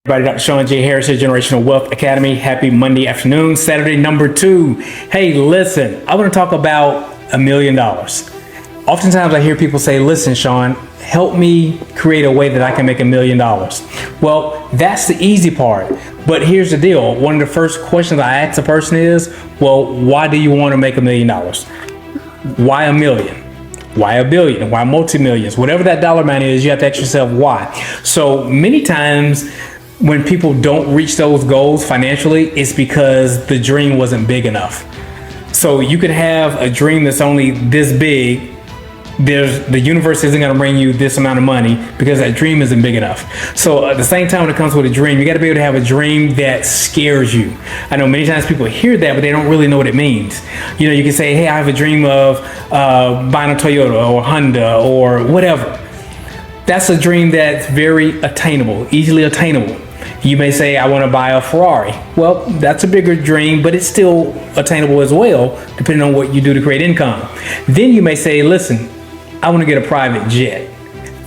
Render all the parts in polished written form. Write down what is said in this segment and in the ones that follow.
Everybody, Dr. Sean J. Harris here, Generational Wealth Academy. Happy Monday afternoon, Saturday number 2. Hey, listen, I want to talk about $1 million. Oftentimes I hear people say, listen, Sean, help me create a way that I can make $1 million. Well, that's the easy part. But here's the deal. One of the first questions I ask a person is, well, why do you want to make $1 million? Why $1 million? Why $1 billion? Why multi-millions? Whatever that dollar amount is, you have to ask yourself why. So many times when people don't reach those goals financially, it's because the dream wasn't big enough. So you could have a dream that's only this big. The universe isn't going to bring you this amount of money because that dream isn't big enough. So at the same time, when it comes with a dream, you got to be able to have a dream that scares you. I know many times people hear that, but they don't really know what it means. You know, you can say, hey, I have a dream of buying a Toyota or Honda or whatever. That's a dream that's very attainable, easily attainable. You may say, I want to buy a Ferrari. Well, that's a bigger dream, but it's still attainable as well, depending on what you do to create income. Then you may say, listen, I want to get a private jet.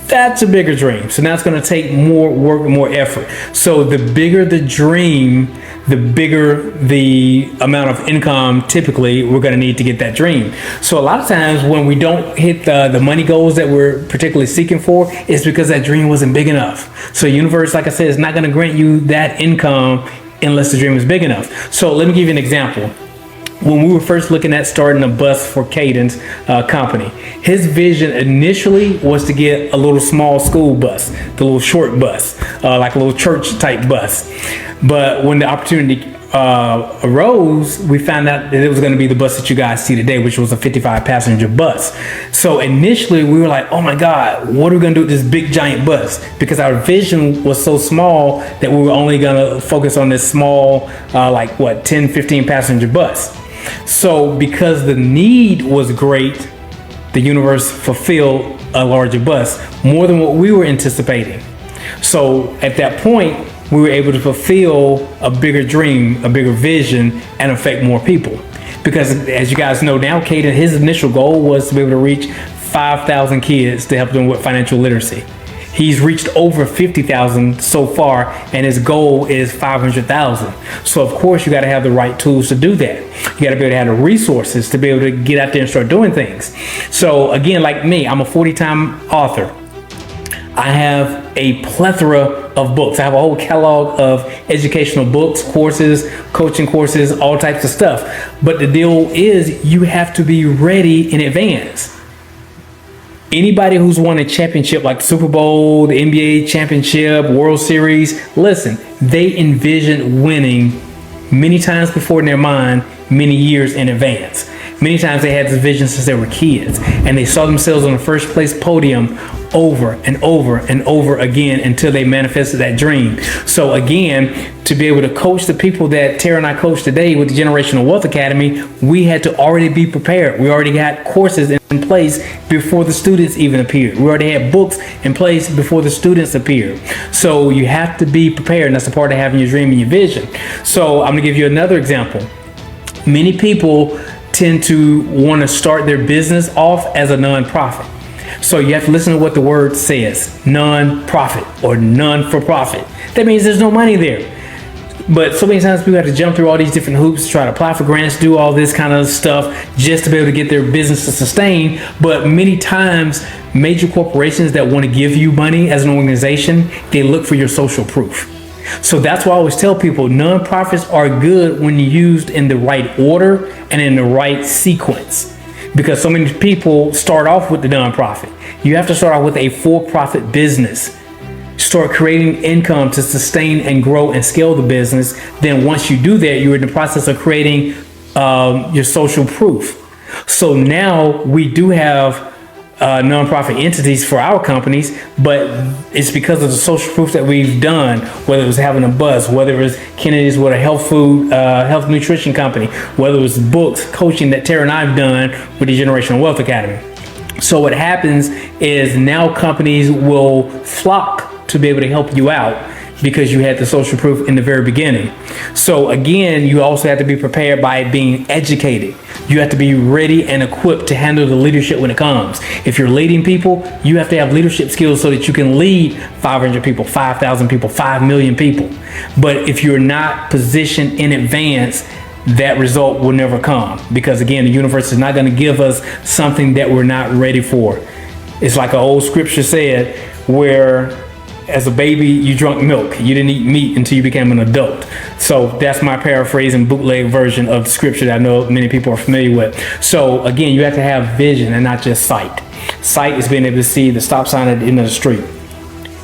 That's a bigger dream. So now it's going to take more work and more effort. So the bigger the dream, the bigger the amount of income typically we're going to need to get that dream. So a lot of times when we don't hit the money goals that we're particularly seeking for, it's because that dream wasn't big enough. So universe, like I said, is not going to grant you that income unless the dream is big enough. So let me give you an example. When we were first looking at starting a bus for Caden's company, his vision initially was to get a little small school bus, the little short bus, like a little church type bus. But when the opportunity arose, we found out that it was going to be the bus that you guys see today, which was a 55 passenger bus. So initially we were like, oh my God, what are we going to do with this big giant bus? Because our vision was so small that we were only going to focus on this small, 10, 15 passenger bus. So because the need was great, the universe fulfilled a larger bus, more than what we were anticipating. So at that point, we were able to fulfill a bigger dream, a bigger vision, and affect more people. Because as you guys know now, Caden, his initial goal was to be able to reach 5,000 kids to help them with financial literacy. He's reached over 50,000 so far, and his goal is 500,000. So of course you got to have the right tools to do that. You got to be able to have the resources to be able to get out there and start doing things. So again, like me, I'm a 40-time author. I have a plethora of books. I have a whole catalog of educational books, courses, coaching courses, all types of stuff. But the deal is you have to be ready in advance. Anybody who's won a championship like the Super Bowl, the NBA championship, World Series, listen, they envision winning many times before in their mind, many years in advance. Many times they had this vision since they were kids, and they saw themselves on the first place podium over and over and over again until they manifested that dream. So again, to be able to coach the people that Tara and I coach today with the Generational Wealth Academy, we had to already be prepared. We already got courses in place before the students even appeared. We already had books in place before the students appeared. So you have to be prepared, and that's a part of having your dream and your vision. So I'm gonna give you another example. Many people tend to want to start their business off as a nonprofit. So you have to listen to what the word says, non-profit or none-for-profit. That means there's no money there. But so many times people have to jump through all these different hoops, try to apply for grants, do all this kind of stuff just to be able to get their business to sustain. But many times, major corporations that want to give you money as an organization, they look for your social proof. So that's why I always tell people nonprofits are good when used in the right order and in the right sequence. Because so many people start off with the nonprofit. You have to start off with a for-profit business. Start creating income to sustain and grow and scale the business. Then once you do that, you're in the process of creating your social proof. So now we do have nonprofit entities for our companies, but it's because of the social proof that we've done, whether it was having a bus, whether it was Kennedy's with a health nutrition company, whether it was books, coaching that Tara and I've done with the Generational Wealth Academy. So what happens is now companies will flock to be able to help you out because you had the social proof in the very beginning. So again, you also have to be prepared by being educated. You have to be ready and equipped to handle the leadership when it comes. If you're leading people, you have to have leadership skills so that you can lead 500 people, 5,000 people, 5 million people. But if you're not positioned in advance, that result will never come, because again, the universe is not going to give us something that we're not ready for. It's like an old scripture said, where as a baby you drank milk, you didn't eat meat until you became an adult. So that's my paraphrase and bootleg version of the scripture that I know many people are familiar with. So again, you have to have vision and not just sight. Sight is being able to see the stop sign at the end of the street.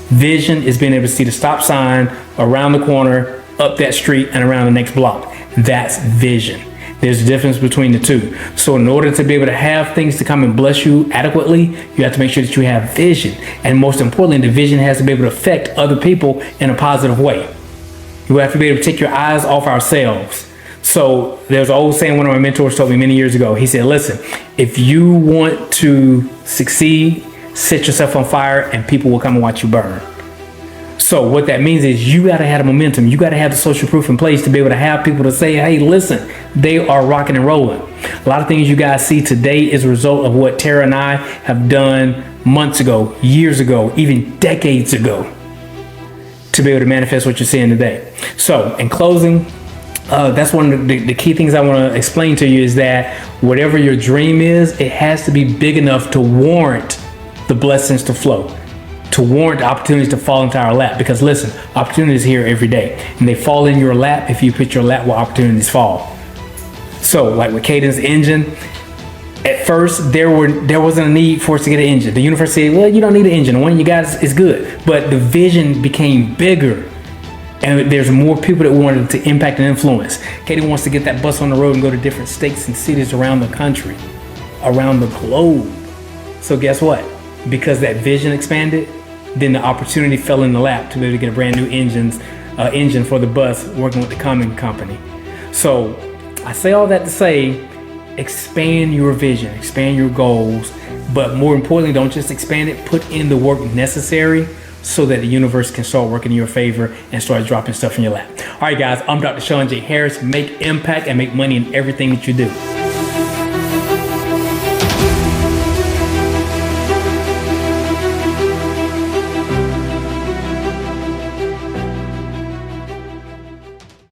Vision is being able to see the stop sign around the corner, up that street, and around the next block. That's vision. There's a difference between the two. So in order to be able to have things to come and bless you adequately, you have to make sure that you have vision. And most importantly, the vision has to be able to affect other people in a positive way. You have to be able to take your eyes off ourselves. So there's an old saying one of my mentors told me many years ago. He said, listen, if you want to succeed, set yourself on fire and people will come and watch you burn. So what that means is you got to have the momentum. You got to have the social proof in place to be able to have people to say, hey, listen, they are rocking and rolling. A lot of things you guys see today is a result of what Tara and I have done months ago, years ago, even decades ago, to be able to manifest what you're seeing today. So in closing, that's one of the key things I want to explain to you is that whatever your dream is, it has to be big enough to warrant the blessings to flow, to warrant opportunities to fall into our lap. Because listen, opportunities here every day, and they fall in your lap if you put your lap where opportunities fall. So like with Cadence engine, at first there wasn't a need for us to get an engine. The universe said, well, you don't need an engine. The one you got is good. But the vision became bigger, and there's more people that wanted to impact and influence. Katie wants to get that bus on the road and go to different states and cities around the country, around the globe. So guess what? Because that vision expanded, then the opportunity fell in the lap to be able to get a brand new engine for the bus, working with the Cummins company. So I say all that to say, expand your vision, expand your goals, but more importantly, don't just expand it, put in the work necessary so that the universe can start working in your favor and start dropping stuff in your lap. All right, guys, I'm Dr. Sean J. Harris. Make impact and make money in everything that you do.